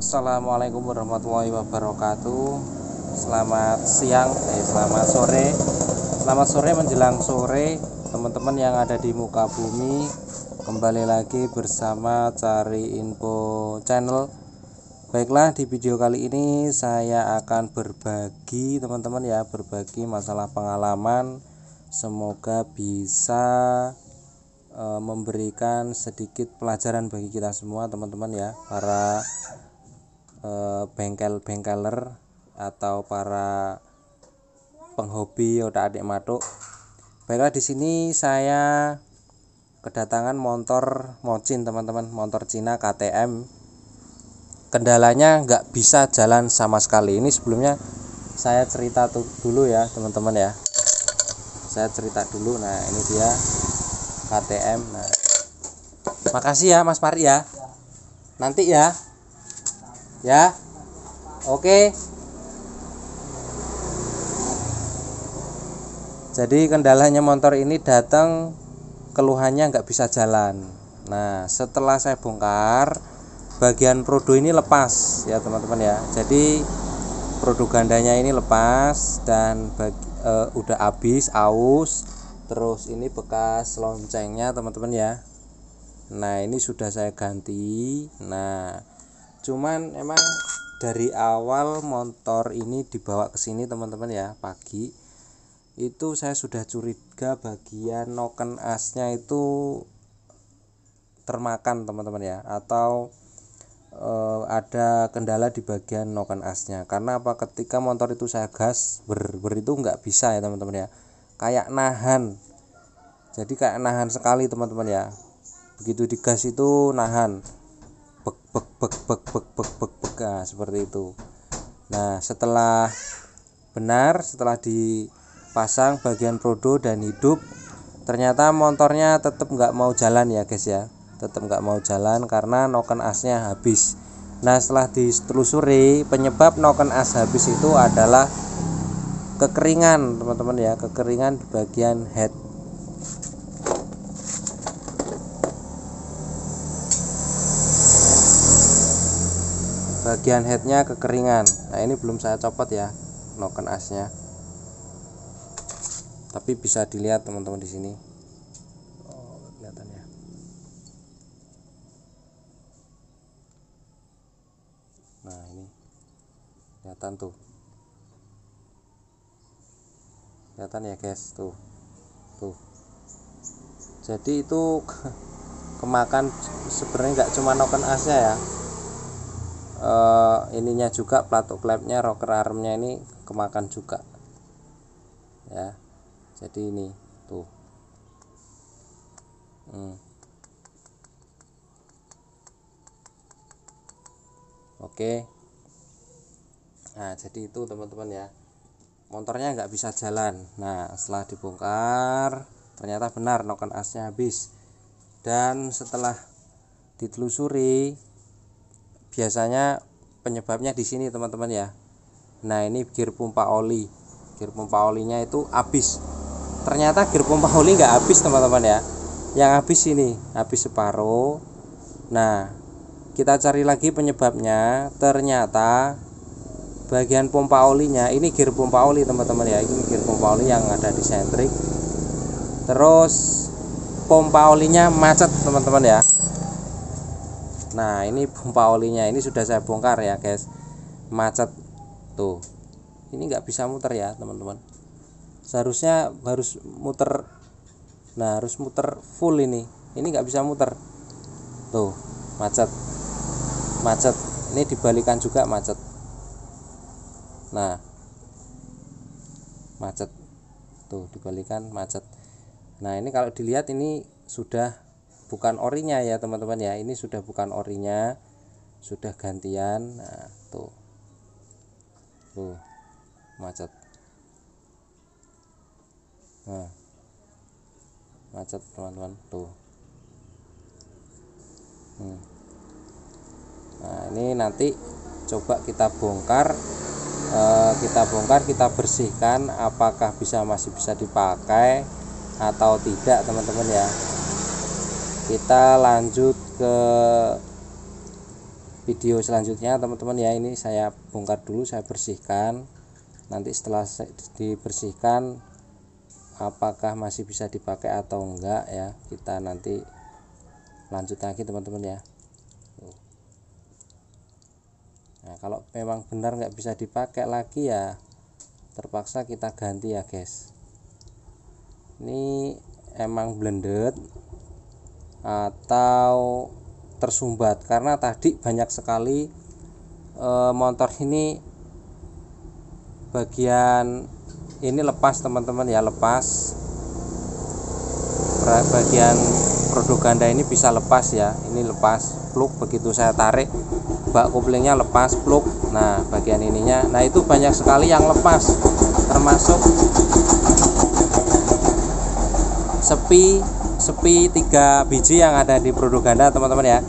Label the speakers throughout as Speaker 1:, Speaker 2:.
Speaker 1: Assalamualaikum warahmatullahi wabarakatuh. Selamat siang, selamat sore. Selamat sore menjelang sore, teman-teman yang ada di muka bumi. Kembali lagi bersama Cari Info Channel. Baiklah, di video kali ini saya akan berbagi teman-teman ya, berbagi masalah pengalaman. Semoga bisa memberikan sedikit pelajaran bagi kita semua teman-teman ya, para bengkel-bengkeler atau para penghobi otak-atik matuk. Baiklah, di sini saya kedatangan motor Mocin teman-teman, motor Cina KTM. Kendalanya nggak bisa jalan sama sekali. Ini sebelumnya saya cerita dulu ya teman-teman ya. Saya cerita dulu. Nah, ini dia KTM. Nah, makasih ya Mas Pari ya. Nanti ya. Ya. Oke. Jadi kendalanya motor ini datang, keluhannya nggak bisa jalan. Nah, setelah saya bongkar, bagian prodo ini lepas ya teman-teman ya. Jadi prodo gandanya ini lepas dan udah habis aus. Terus ini bekas loncengnya teman-teman ya. Nah, ini sudah saya ganti. Nah, cuman emang dari awal motor ini dibawa ke sini teman-teman ya, pagi itu saya sudah curiga bagian noken asnya itu termakan teman-teman ya, atau ada kendala di bagian noken asnya. Karena apa, ketika motor itu saya gas ber itu nggak bisa ya teman-teman ya, kayak nahan. Jadi kayak nahan sekali teman-teman ya, begitu digas itu nahan, bek bek bek bek bek bek bek bek. Nah, seperti itu. Nah, setelah dipasang bagian prodo dan hidup, ternyata motornya tetap nggak mau jalan ya guys ya, tetap nggak mau jalan karena noken asnya habis. Nah, setelah ditelusuri, penyebab noken as habis itu adalah kekeringan teman-teman ya, kekeringan di bagian head. Bagian headnya kekeringan. Nah, ini belum saya copot ya noken asnya, tapi bisa dilihat teman-teman di sini. Oh, kelihatan ya. Nah, ini kelihatan tuh, kelihatan ya guys, tuh. Jadi itu kemakan sebenarnya nggak cuma noken asnya ya, ininya juga, plato klepnya, rocker armnya ini kemakan juga ya. Jadi ini tuh. Oke. Nah, jadi itu teman-teman ya, motornya nggak bisa jalan. Nah, setelah dibongkar ternyata benar noken asnya habis. Dan setelah ditelusuri, biasanya penyebabnya di sini teman-teman ya. Nah, ini gear pompa oli, gear pompa olinya itu habis. Ternyata gear pompa oli nggak habis teman-teman ya, yang habis ini, habis separuh. Nah, kita cari lagi penyebabnya. Ternyata bagian pompa olinya, ini gear pompa oli teman-teman ya, ini gear pompa oli yang ada di sentrik. Terus pompa olinya macet teman-teman ya. Nah, ini pompa olinya ini sudah saya bongkar ya guys, macet tuh. Ini nggak bisa muter ya teman-teman, seharusnya harus muter. Nah, harus muter full ini nggak bisa muter tuh, macet. Ini dibalikan juga macet. Nah, macet tuh, dibalikan macet. Nah, ini kalau dilihat ini sudah bukan orinya ya teman-teman ya, ini sudah bukan orinya, sudah gantian. Nah, tuh macet. Nah, macet teman-teman tuh. Nah, ini nanti coba kita bongkar, kita bersihkan, apakah masih bisa dipakai atau tidak teman-teman ya. Kita lanjut ke video selanjutnya teman-teman ya. Ini saya bongkar dulu, saya bersihkan. Nanti setelah dibersihkan apakah masih bisa dipakai atau enggak ya, kita nanti lanjut lagi teman-teman ya. Nah kalau memang benar nggak bisa dipakai lagi ya terpaksa kita ganti ya guys. Ini emang blended atau tersumbat karena tadi banyak sekali motor ini bagian ini lepas teman-teman ya, lepas bagian produk ganda ini bisa lepas ya, ini lepas plug, begitu saya tarik bak koplingnya lepas plug. Nah bagian ininya, nah itu banyak sekali yang lepas, termasuk sepi 3 biji yang ada di produk ganda teman-teman ya,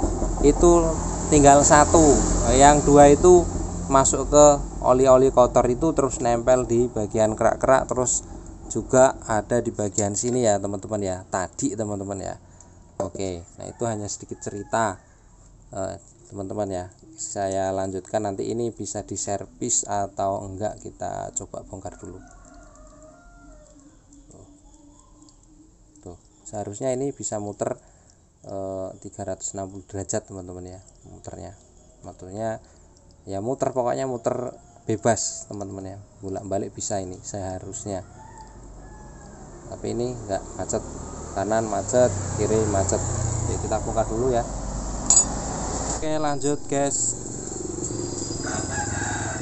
Speaker 1: itu tinggal 1, yang 2 itu masuk ke oli-oli kotor itu terus nempel di bagian kerak-kerak, terus juga ada di bagian sini ya teman-teman ya, tadi teman-teman ya. Oke, nah itu hanya sedikit cerita teman-teman ya. Saya lanjutkan, nanti ini bisa diservis atau enggak kita coba bongkar dulu. Tuh, seharusnya ini bisa muter 360 derajat teman-teman ya, muternya ya muter, pokoknya muter bebas teman-teman ya, bolak-balik bisa ini seharusnya. Tapi ini enggak, macet, kanan macet, kiri macet. Oke, kita bongkar dulu ya. Oke lanjut guys.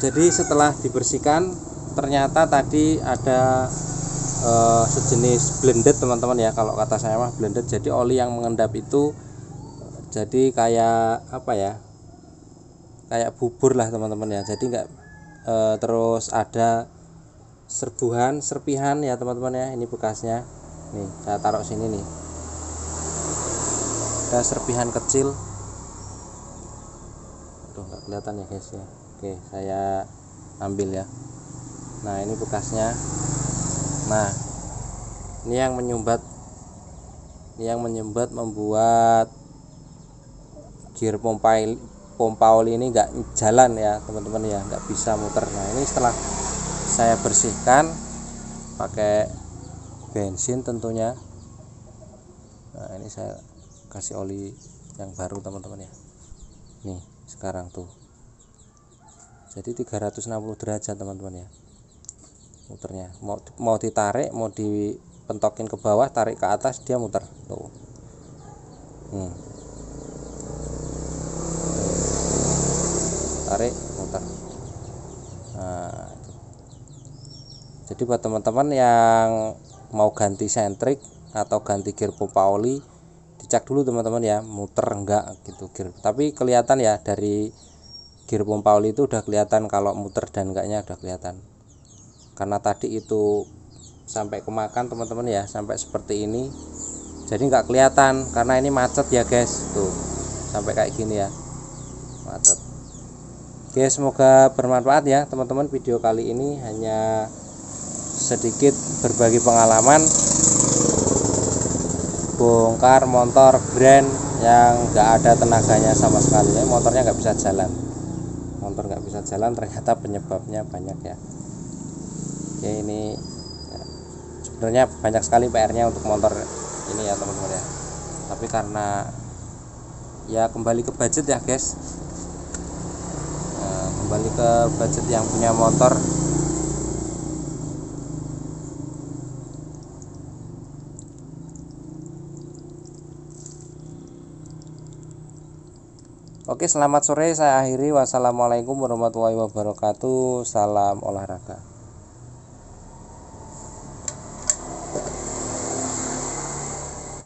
Speaker 1: Jadi setelah dibersihkan ternyata tadi ada sejenis blended teman-teman ya, kalau kata saya mah blended. Jadi oli yang mengendap itu jadi kayak apa ya, kayak bubur lah teman-teman ya. Jadi enggak terus ada serpihan ya teman-teman ya. Ini bekasnya nih, saya taruh sini nih, ada serpihan kecil. Aduh nggak kelihatan ya guys ya. Oke saya ambil ya. Nah ini bekasnya. Nah ini yang menyumbat membuat gear pompa oli ini nggak jalan ya teman-teman ya, nggak bisa muter. Nah ini setelah saya bersihkan pakai bensin tentunya. Nah ini saya kasih oli yang baru teman-teman ya. Nih sekarang tuh jadi 360 derajat teman-teman ya muternya. Mau ditarik, mau dipentokin ke bawah, tarik ke atas, dia muter tuh. Tarik muter. Nah itu. Jadi buat teman-teman yang mau ganti sentrik atau ganti gear pompa oli, dicek dulu teman-teman ya, muter enggak gitu gear. Tapi kelihatan ya dari gear pompa oli itu udah kelihatan kalau muter dan enggaknya udah kelihatan. Karena tadi itu sampai kemakan teman-teman ya, sampai seperti ini. Jadi enggak kelihatan karena ini macet ya guys. Tuh. Sampai kayak gini ya. Macet. Oke, semoga bermanfaat ya teman-teman. Video kali ini hanya sedikit berbagi pengalaman bongkar motor brand yang enggak ada tenaganya sama sekali ya. Motornya nggak bisa jalan, ternyata penyebabnya banyak ya. Oke, ini ya, sebenarnya banyak sekali PR-nya untuk motor ini ya teman-teman ya, tapi karena ya kembali ke budget ya guys. Nah, kembali ke budget yang punya motor. Oke, selamat sore, saya akhiri. Wassalamualaikum warahmatullahi wabarakatuh. Salam olahraga.